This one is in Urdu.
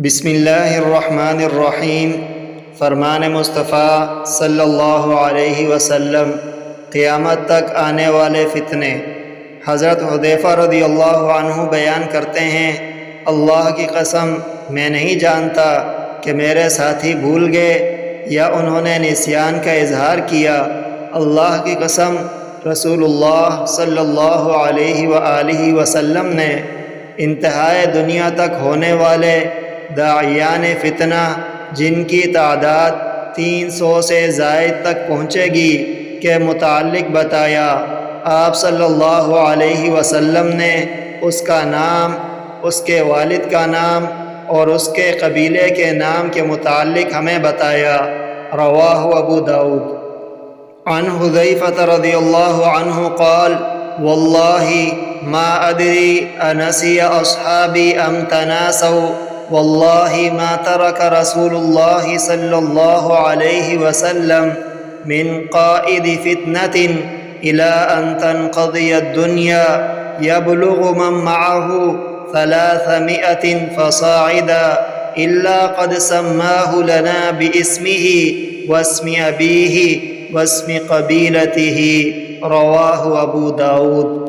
بسم اللہ الرحمن الرحیم۔ فرمان مصطفیٰ صلی اللہ علیہ وسلم، قیامت تک آنے والے فتنے۔ حضرت حذیفہ رضی اللہ عنہ بیان کرتے ہیں، اللہ کی قسم میں نہیں جانتا کہ میرے ساتھی بھول گئے یا انہوں نے نسیان کا اظہار کیا۔ اللہ کی قسم رسول اللہ صلی اللہ علیہ وآلہ وسلم نے انتہائے دنیا تک ہونے والے داعیان فتنہ، جن کی تعداد 300 سے زائد تک پہنچے گی، کے متعلق بتایا۔ آپ صلی اللہ علیہ وسلم نے اس کا نام، اس کے والد کا نام اور اس کے قبیلے کے نام کے متعلق ہمیں بتایا۔ رواہ ابو داؤد۔ عن حذیفہ رضی اللہ عنہ قال واللہ ما ادری انسی اصحابی ام تناسوا واللہ ما ترک رسول اللہ صلی اللہ علیہ وسلم من قائد فتنة الى ان تنقضی الدنیا یبلغ من معه 300 فصاعدا الا قد سماه لنا باسمه واسم ابیه واسم قبیلته۔ رواہ ابو داؤد۔